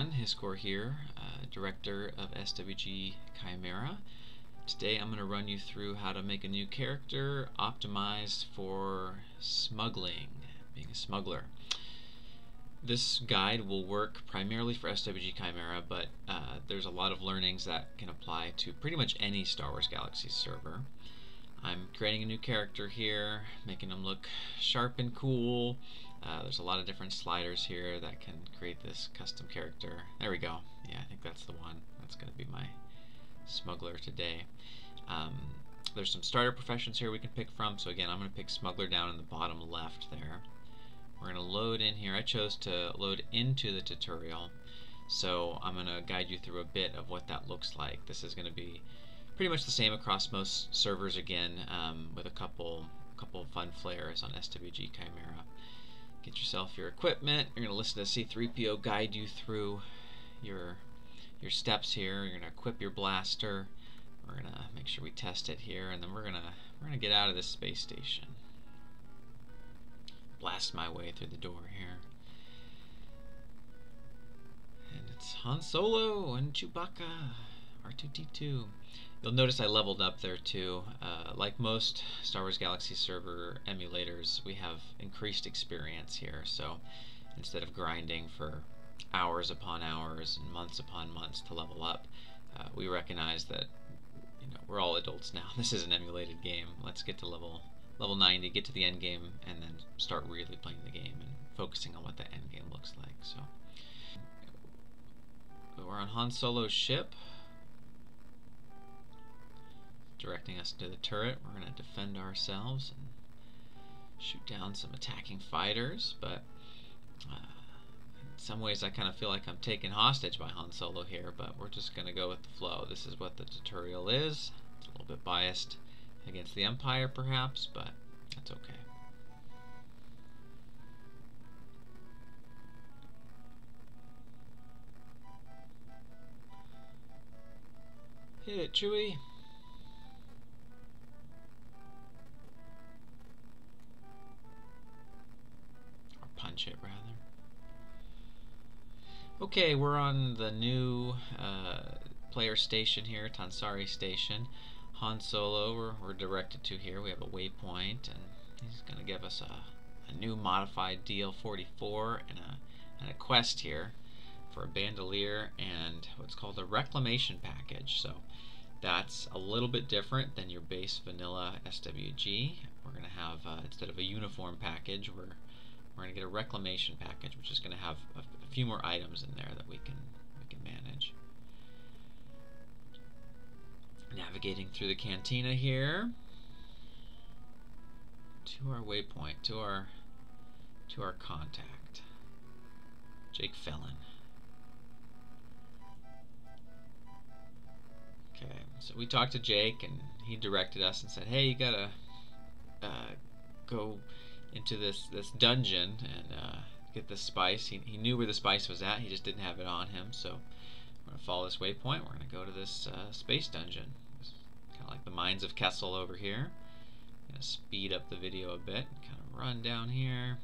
everyone, Hiscore here, director of SWG Chimera. Today I'm going to run you through how to make a new character optimized for smuggling, being a smuggler. This guide will work primarily for SWG Chimera, but there's a lot of learnings that can apply to pretty much any Star Wars Galaxies server. I'm creating a new character here, making him look sharp and cool. There's a lot of different sliders here that can create this custom character. There we go. Yeah, I think that's the one. That's going to be my smuggler today. There's some starter professions here we can pick from. So again, I'm going to pick smuggler down in the bottom left there. We're going to load in here. I chose to load into the tutorial, so I'm going to guide you through a bit of what that looks like. This is going to be pretty much the same across most servers again, with a couple fun flares on SWG Chimera. Get yourself your equipment. You're going to listen to C-3PO guide you through your steps here. You're going to equip your blaster. We're going to make sure we test it here, and then we're going to get out of this space station. Blast my way through the door here. And it's Han Solo and Chewbacca, R2-D2. You'll notice I leveled up there too. Like most Star Wars Galaxy server emulators, we have increased experience here. So instead of grinding for hours upon hours and months upon months to level up, we recognize that we're all adults now. This is an emulated game. Let's get to level 90, get to the end game, and then start really playing the game and focusing on what the end game looks like. So we're on Han Solo's ship, directing us to the turret. We're going to defend ourselves and shoot down some attacking fighters, but in some ways I kind of feel like I'm taken hostage by Han Solo here, but we're just going to go with the flow. This is what the tutorial is. It's a little bit biased against the Empire perhaps, but that's okay. Hit it, Chewie. Or punch it, rather. Okay, we're on the new player station here, Tansari Station. Han Solo we're directed to here. We have a waypoint, and he's going to give us a new modified DL-44 and a quest here for a bandolier and what's called a reclamation package. So that's a little bit different than your base vanilla SWG. We're going to have, instead of a uniform package, we're going to get a reclamation package, which is going to have a few more items in there that we can manage. Navigating through the cantina here to our waypoint, to our contact, Jake Felon. Okay, so we talked to Jake, and he directed us and said, "Hey, you gotta go into this dungeon and get the spice." He knew where the spice was at. He just didn't have it on him. So we're gonna follow this waypoint. We're gonna go to this space dungeon. It's kind of like the Mines of Kessel over here. I'm gonna speed up the video a bit. Kind of run down here.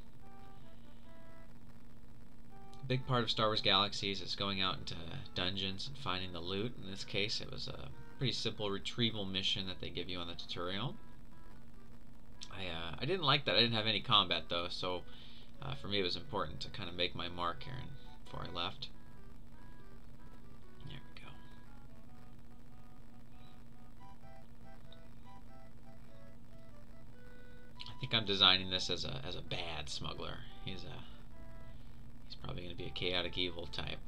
A big part of Star Wars Galaxies is going out into dungeons and finding the loot. In this case, it was a pretty simple retrieval mission that they give you on the tutorial. I didn't like that. I didn't have any combat though, so for me it was important to kind of make my mark here before I left. There we go. I think I'm designing this as a bad smuggler. He's probably going to be a chaotic evil type.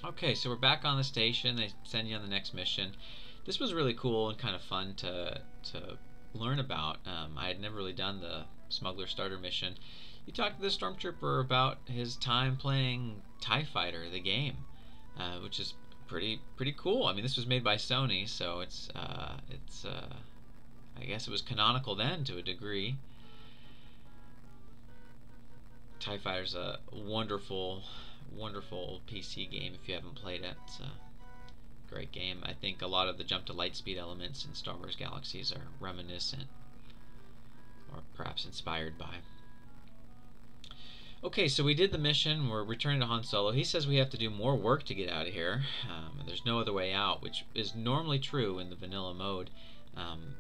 Okay, so we're back on the station. They send you on the next mission. This was really cool and kind of fun to learn about. I had never really done the smuggler starter mission. You talk to the stormtrooper about his time playing TIE Fighter, the game, which is pretty cool. I mean, this was made by Sony, so it's I guess it was canonical then to a degree. TIE Fighter's a wonderful PC game if you haven't played it. It's a great game. I think a lot of the jump to light speed elements in Star Wars Galaxies are reminiscent or perhaps inspired by. Okay, so we did the mission. We're returning to Han Solo. He says we have to do more work to get out of here. And there's no other way out, which is normally true in the vanilla mode.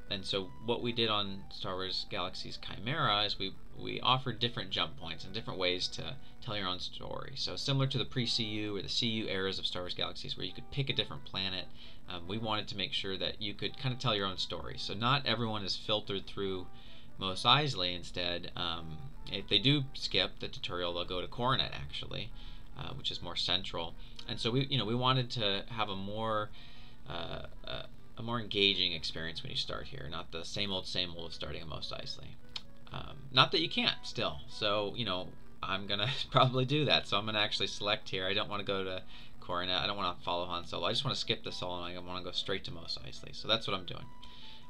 And so what we did on Star Wars Galaxy's Chimera is we offered different jump points and different ways to tell your own story. So similar to the pre-CU or the CU eras of Star Wars Galaxies, where you could pick a different planet, we wanted to make sure that you could kind of tell your own story. So not everyone is filtered through Mos Eisley. Instead, if they do skip the tutorial, they'll go to Coronet actually, which is more central. And so we wanted to have a more engaging experience when you start here, not the same old of starting at Mos Eisley. Not that you can't still. So I'm gonna probably do that. So I'm gonna actually select here. I don't want to go to Coronet. I don't want to follow Han Solo. I just want to skip this all, and I want to go straight to Mos Eisley. So that's what I'm doing.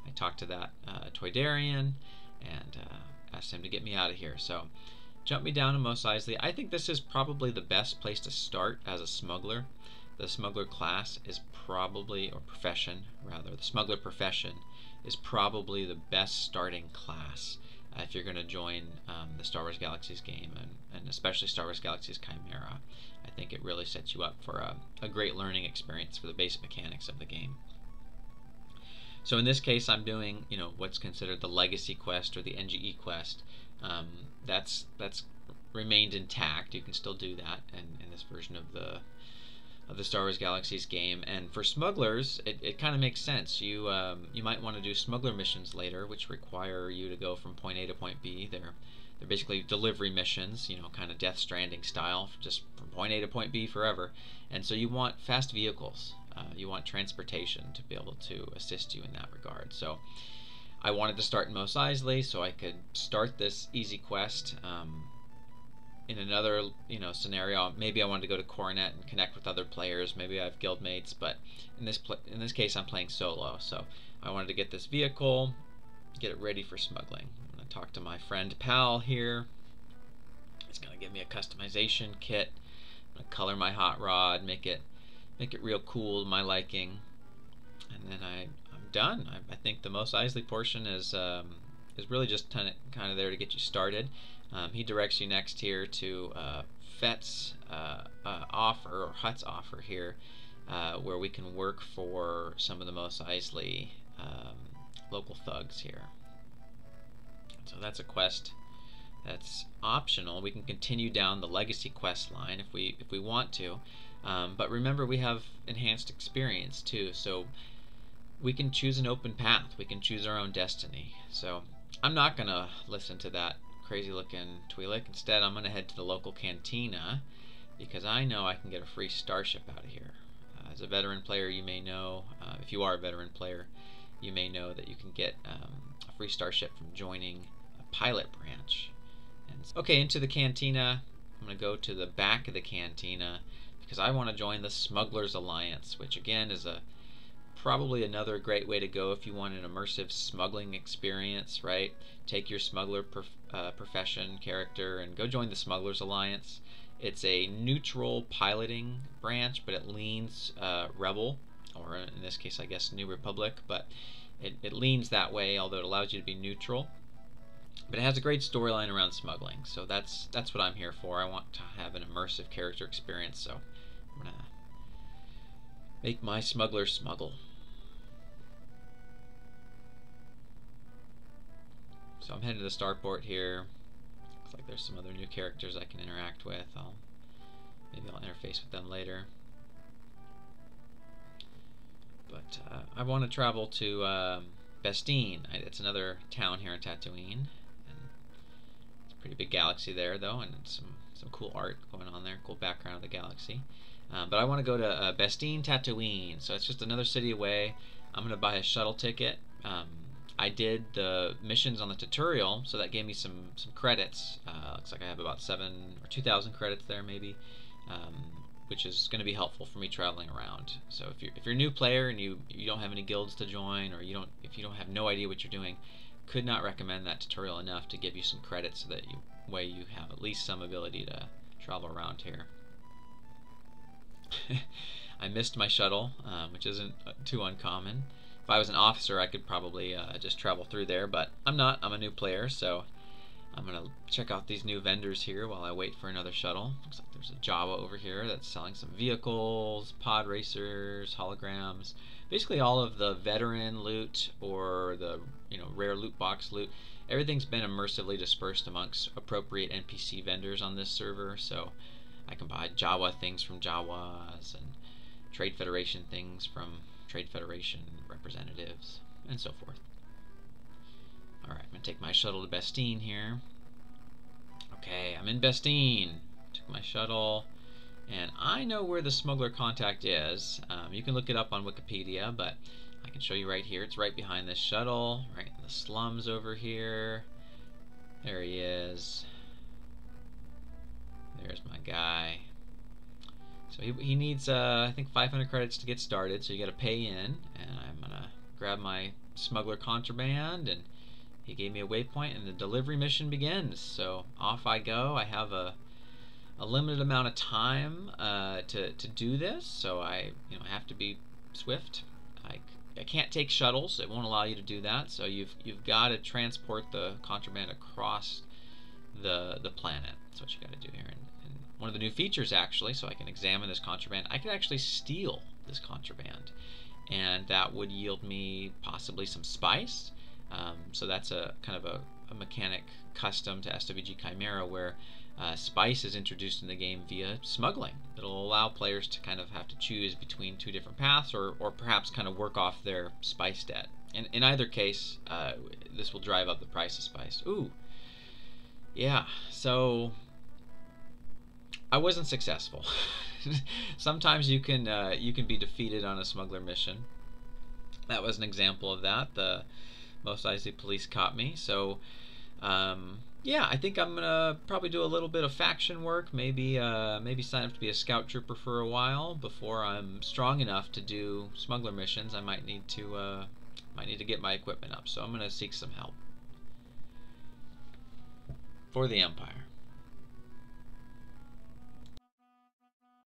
I talked to that Toydarian and asked him to get me out of here. So jump me down to Mos Eisley. I think this is probably the best place to start as a smuggler. The smuggler class is probably, or profession rather, the smuggler profession is probably the best starting class if you're going to join the Star Wars Galaxies game, and especially Star Wars Galaxies Chimera. I think it really sets you up for a great learning experience for the basic mechanics of the game. So in this case, I'm doing what's considered the Legacy quest or the NGE quest. That's remained intact. You can still do that in this version of the Star Wars Galaxies game. And for smugglers, it kind of makes sense. You might want to do smuggler missions later, which require you to go from point A to point B. They're basically delivery missions, kind of Death Stranding style, just from point A to point B forever. And so you want fast vehicles. You want transportation to be able to assist you in that regard. So I wanted to start in Mos Eisley so I could start this easy quest. In another scenario, maybe I wanted to go to Coronet and connect with other players. Maybe I have guildmates, but in this case I'm playing solo. So I wanted to get this vehicle, get it ready for smuggling. I'm going to talk to my friend Pal here. He's going to give me a customization kit. I'm going to color my hot rod, make it real cool to my liking, and then I'm done. I think the Mos Eisley portion is really just kind of there to get you started. He directs you next here to Fett's offer, or Hutt's offer here, where we can work for some of the Mos Eisley local thugs here. So that's a quest that's optional. We can continue down the Legacy quest line if we want to. But remember, we have enhanced experience too, so we can choose an open path. We can choose our own destiny. So I'm not going to listen to that crazy looking Twi'lek. Instead, I'm going to head to the local cantina because I know I can get a free starship out of here. As a veteran player, you may know, if you are a veteran player, you may know that you can get a free starship from joining a pilot branch. Okay, into the cantina. I'm going to go to the back of the cantina because I want to join the Smugglers Alliance, which again is probably another great way to go if you want an immersive smuggling experience, right? Take your smuggler profession character and go join the Smugglers Alliance. It's a neutral piloting branch, but it leans Rebel, or in this case I guess New Republic, but it leans that way, although it allows you to be neutral. But it has a great storyline around smuggling, so that's what I'm here for. I want to have an immersive character experience, so I'm going to make my smuggler smuggle. So I'm heading to the starport here. Looks like there's some other new characters I can interact with. Maybe I'll interface with them later. But I want to travel to Bestine. It's another town here in Tatooine. Pretty big galaxy there though, and some cool art going on there, cool background of the galaxy. But I want to go to Bestine Tatooine, so it's just another city away. I'm going to buy a shuttle ticket. I did the missions on the tutorial, so that gave me some credits. Looks like I have about 7,000 or 2,000 credits there maybe, which is going to be helpful for me traveling around. So if you're a new player and you don't have any guilds to join, or if you don't have no idea what you're doing, could not recommend that tutorial enough to give you some credits so that you have at least some ability to travel around here. I missed my shuttle, which isn't too uncommon. If I was an officer, I could probably just travel through there, but I'm not. I'm a new player, so I'm going to check out these new vendors here while I wait for another shuttle. Looks like there's a Jawa over here that's selling some vehicles, pod racers, holograms, basically all of the veteran loot or the rare loot box loot. Everything's been immersively dispersed amongst appropriate NPC vendors on this server, so I can buy Jawa things from Jawas and Trade Federation things from Trade Federation representatives, and so forth. Alright, I'm going to take my shuttle to Bestine here. Okay, I'm in Bestine. Took my shuttle, and I know where the smuggler contact is. You can look it up on Wikipedia, but I can show you right here. It's right behind this shuttle, right in the slums over here. There he is. There's my guy. So he needs, I think, 500 credits to get started, so you got to pay in. And I'm going to grab my smuggler contraband, and he gave me a waypoint, and the delivery mission begins. So off I go. I have a limited amount of time to do this, so I have to be swift. I can't take shuttles; it won't allow you to do that. So you've got to transport the contraband across the planet. That's what you got to do here. And one of the new features, actually, so I can examine this contraband, I can actually steal this contraband, and that would yield me possibly some spice. So that's a kind of a mechanic custom to SWG Chimera, where spice is introduced in the game via smuggling. It'll allow players to kind of have to choose between two different paths, or perhaps kind of work off their spice debt. And in either case, this will drive up the price of spice. Ooh, yeah. So I wasn't successful. Sometimes you can be defeated on a smuggler mission. That was an example of that. The Mos Eisley police caught me. So yeah, I think I'm gonna probably do a little bit of faction work. Maybe sign up to be a scout trooper for a while before I'm strong enough to do smuggler missions. I might need to get my equipment up. So I'm gonna seek some help for the Empire.